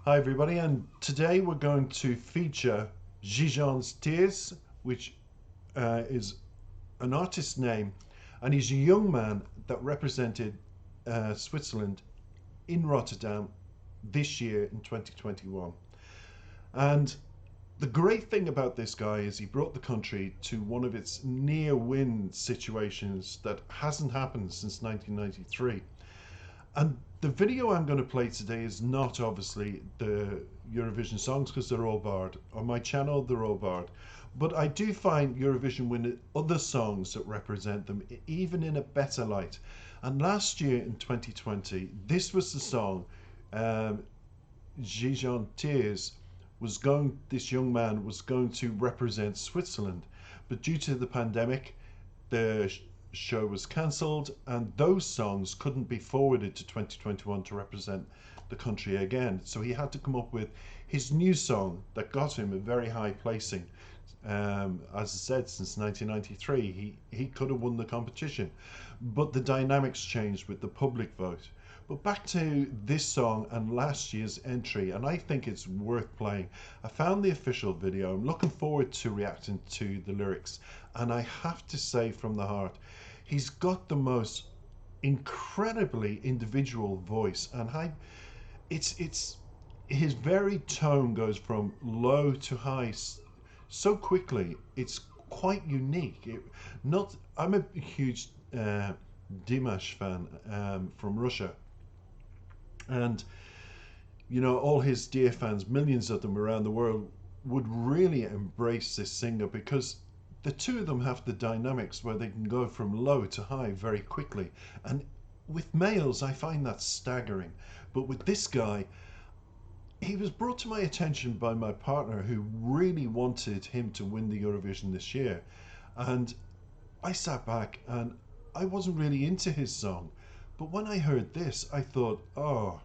Hi everybody, and today we're going to feature Gijon's Tears, which is an artist's name, and he's a young man that represented Switzerland in Rotterdam this year in 2021. And the great thing about this guy is he brought the country to one of its near win situations that hasn't happened since 1993. And the video I'm going to play today is not obviously the Eurovision songs because they're all barred. On my channel, they're all barred. But I do find Eurovision win other songs that represent them, even in a better light. And last year in 2020, this was the song Gijon Tears this young man was going to represent Switzerland. But due to the pandemic, the show was cancelled and those songs couldn't be forwarded to 2021 to represent the country again. So he had to come up with his new song that got him a very high placing. As I said, since 1993, he could have won the competition, but the dynamics changed with the public vote. But back to this song and last year's entry, and I think it's worth playing. I found the official video. I'm looking forward to reacting to the lyrics, and I have to say from the heart, he's got the most incredibly individual voice, and it's his very tone goes from low to high so quickly. It's quite unique. I'm a huge Dimash fan from Russia, and all his dear fans, millions of them around the world, would really embrace this singer because the two of them have the dynamics where they can go from low to high very quickly. And with males, I find that staggering. But with this guy, he was brought to my attention by my partner who really wanted him to win the Eurovision this year. And I sat back and I wasn't really into his song. But when I heard this, I thought, oh,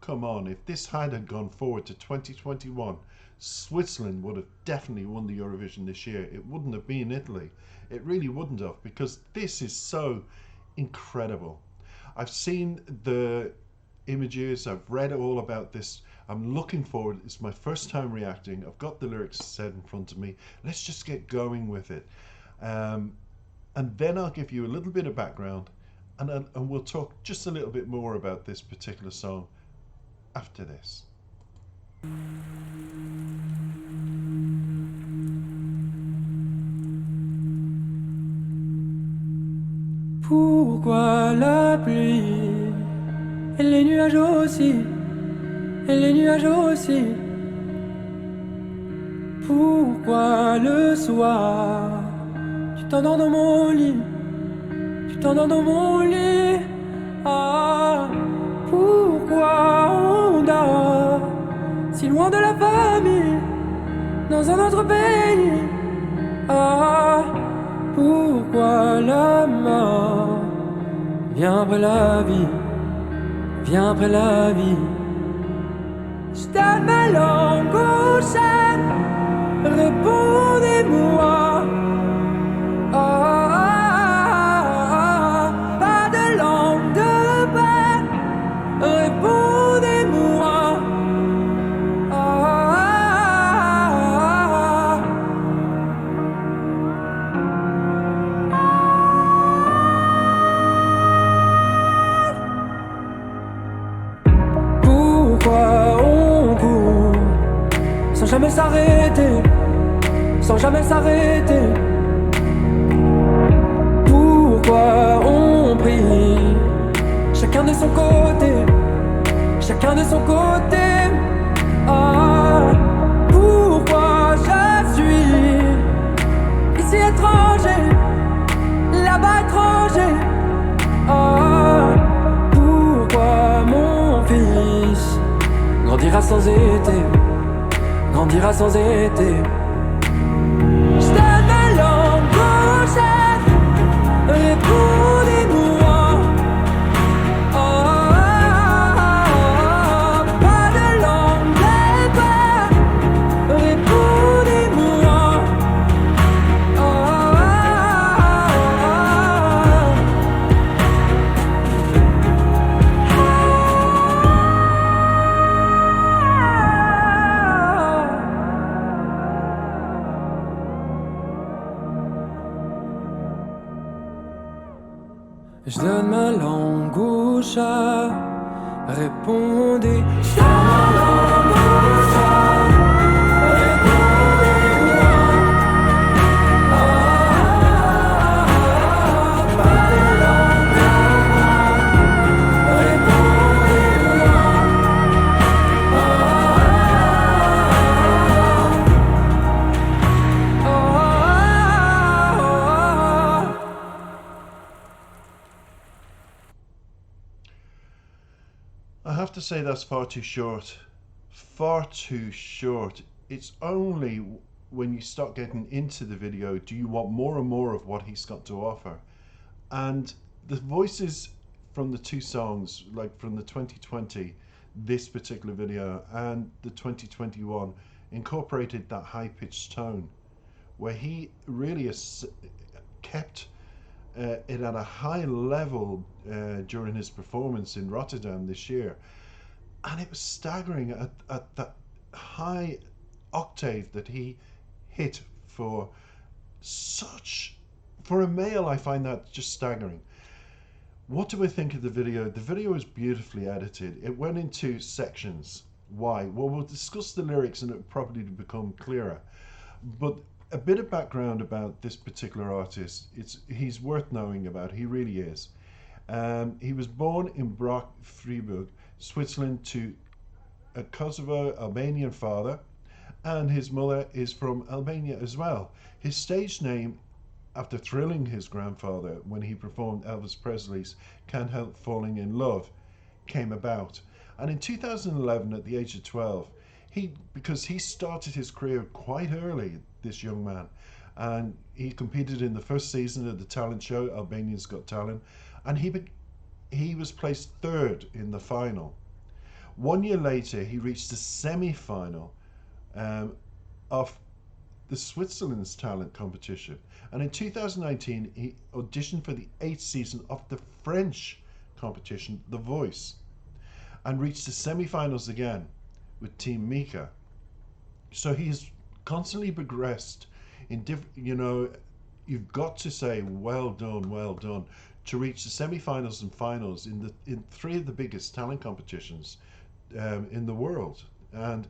come on, if this had gone forward to 2021, Switzerland would have definitely won the Eurovision this year. It wouldn't have been Italy. It really wouldn't have, because this is so incredible. I've seen the images, I've read all about this. I'm looking forward. It's my first time reacting. I've got the lyrics said in front of me. Let's just get going with it. And then I'll give you a little bit of background, and we'll talk just a little bit more about this particular song after this. Pourquoi la pluie et les nuages aussi, et les nuages aussi? Pourquoi le soir tu t'endors dans mon lit, tu t'endors dans mon lit? Ah, pourquoi on dort si loin de la famille, dans un autre pays? Ah, pourquoi la mort vient après la vie, vient après la vie? Je donne ma langue au chat, répondez-moi. Pas de langue de paix, répondez-moi. Pourquoi on court sans jamais s'arrêter, sans jamais s'arrêter? Pourquoi on prie, chacun de son côté, chacun de son côté? Ah, pourquoi je suis ici étranger, là-bas étranger? Ah, pourquoi mon fils grandira sans été, grandira sans été? Je donne ma langue au chef, répondez-moi. Pas de langue de paix, répondez-moi. Je donne ma langue au chat. Répondez. Je donne ma langue au chat. I have to say that's far too short. Far too short. It's only when you start getting into the video do you want more and more of what he's got to offer. And the voices from the two songs, like from the 2020, this particular video, and the 2021, incorporated that high-pitched tone where he really has kept it at a high level during his performance in Rotterdam this year. And it was staggering at that high octave that he hit for for a male. I find that just staggering. What do I think of the video? The video is beautifully edited. It went into sections. Why? Well, we'll discuss the lyrics and it'll probably become clearer. But a bit of background about this particular artist. He's worth knowing about. He really is. He was born in Brock, Freiburg, Switzerland, to a Kosovo Albanian father, and his mother is from Albania as well. His stage name, after thrilling his grandfather when he performed Elvis Presley's Can't Help Falling in Love, came about. And in 2011, at the age of 12, because he started his career quite early, this young man, and he competed in the first season of the talent show Albania's Got Talent, and he was placed third in the final. 1 year later, he reached the semi-final of the Switzerland's talent competition, and in 2019 he auditioned for the 8th season of the French competition The Voice, and reached the semi-finals again with Team Mika. So he's constantly progressed in different, you've got to say well done to reach the semi-finals and finals in three of the biggest talent competitions in the world. And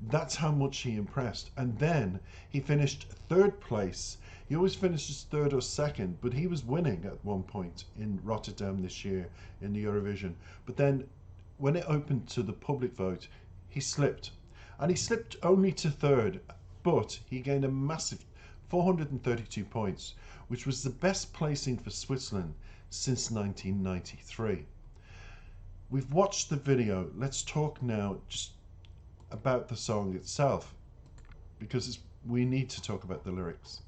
that's how much he impressed. And then he finished third place. He always finishes third or second, but he was winning at one point in Rotterdam this year in the Eurovision. But then when it opened to the public vote, he slipped. And he slipped only to third, but he gained a massive 432 points, which was the best placing for Switzerland since 1993. We've watched the video. Let's talk now just about the song itself, because we need to talk about the lyrics.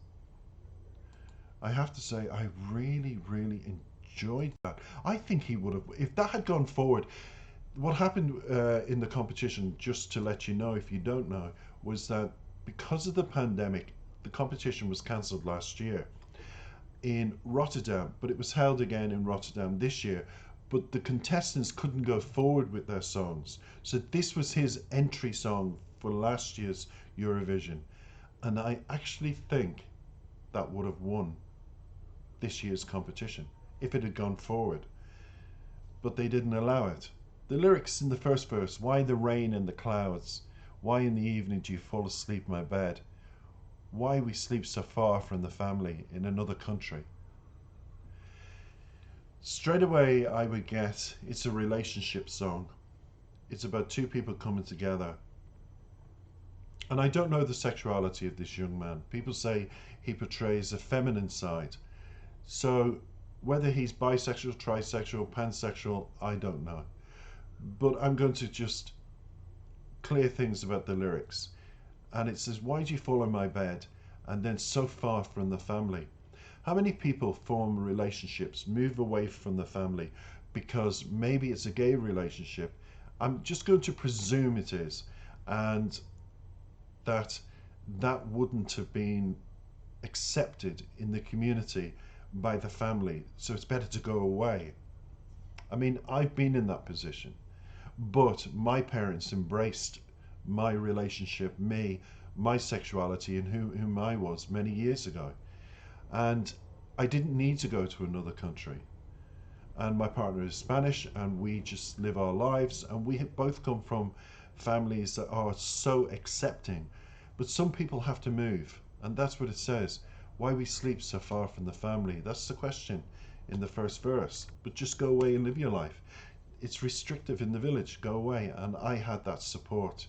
I have to say, I really enjoyed that. I think he would have, if that had gone forward. What happened in the competition, just to let you know if you don't know, was that because of the pandemic, the competition was cancelled last year in Rotterdam, but it was held again in Rotterdam this year. But the contestants couldn't go forward with their songs. So this was his entry song for last year's Eurovision. And I actually think that would have won this year's competition if it had gone forward. But they didn't allow it. The lyrics in the first verse: why the rain and the clouds? Why in the evening do you fall asleep in my bed? Why we sleep so far from the family in another country? Straight away I would get it's a relationship song. It's about two people coming together. And I don't know the sexuality of this young man. People say he portrays a feminine side. So whether he's bisexual, trisexual, pansexual, I don't know. But I'm going to just clear things about the lyrics. And it says, why do you fall on my bed? And then so far from the family. How many people form relationships, move away from the family because maybe it's a gay relationship? I'm just going to presume it is, and that wouldn't have been accepted in the community by the family, so it's better to go away. I mean, I've been in that position, but my parents embraced my relationship, my sexuality, and whom I was many years ago. And I didn't need to go to another country. and my partner is Spanish, and we just live our lives, and we have both come from families that are so accepting. But some people have to move, and that's what it says. Why we sleep so far from the family? That's the question in the first verse. But just go away and live your life. It's restrictive in the village. Go away. And I had that support.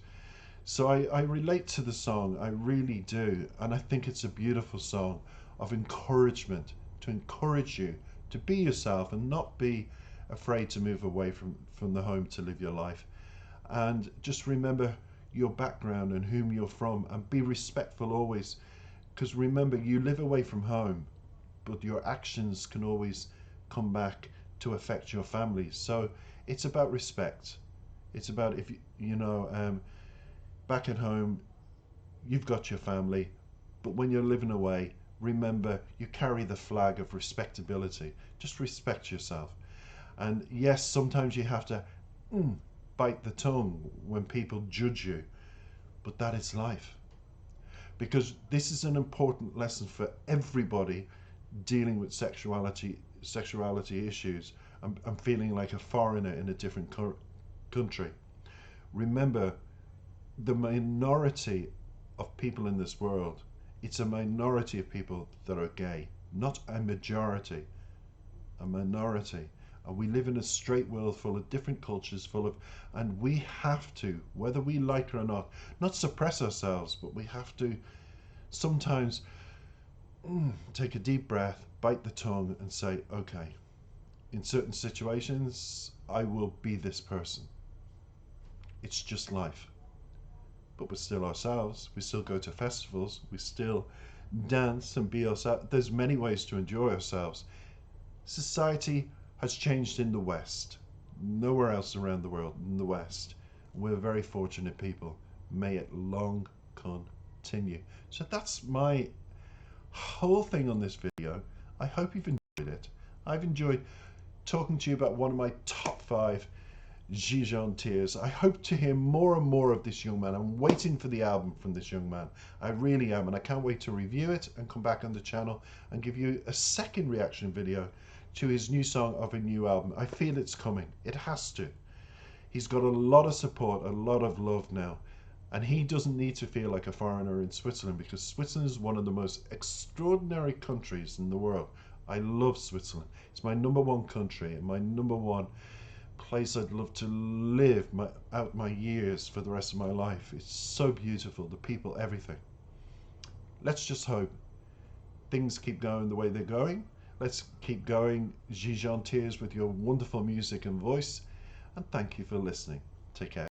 So I relate to the song. I really do. And I think it's a beautiful song of encouragement, to encourage you to be yourself and not be afraid to move away from the home to live your life. And just remember your background and whom you're from, and be respectful always, because remember, you live away from home, but your actions can always come back to affect your family. So it's about respect. It's about, if back at home you've got your family, but when you're living away, remember you carry the flag of respectability. Just respect yourself. And yes, sometimes you have to bite the tongue when people judge you, but that is life. Because this is an important lesson for everybody dealing with sexuality issues, and feeling like a foreigner in a different country. Remember, the minority of people in this world, it's a minority of people that are gay, not a majority, a minority. And we live in a straight world full of different cultures, and we have to, whether we like it or not suppress ourselves, but we have to sometimes take a deep breath, bite the tongue, and say, okay, in certain situations, I will be this person. It's just life. But we're still ourselves. We still go to festivals. We still dance and be ourselves. There's many ways to enjoy ourselves. Society has changed in the West. Nowhere else around the world, in the West. We're very fortunate people. May it long continue. So that's my whole thing on this video. I hope you've enjoyed it. I've enjoyed talking to you about one of my top 5 Gigantiers. I hope to hear more and more of this young man. I'm waiting for the album from this young man. I really am, and I can't wait to review it and come back on the channel and give you a second reaction video to his new song of a new album. I feel it's coming. It has to. He's got a lot of support, a lot of love now, and he doesn't need to feel like a foreigner in Switzerland, because Switzerland is one of the most extraordinary countries in the world. I love Switzerland. It's my #1 country and my #1 place I'd love to live out my years for the rest of my life. It's so beautiful, the people, everything. Let's just hope things keep going the way they're going. Let's keep going, Gigantiers, with your wonderful music and voice. And thank you for listening. Take care.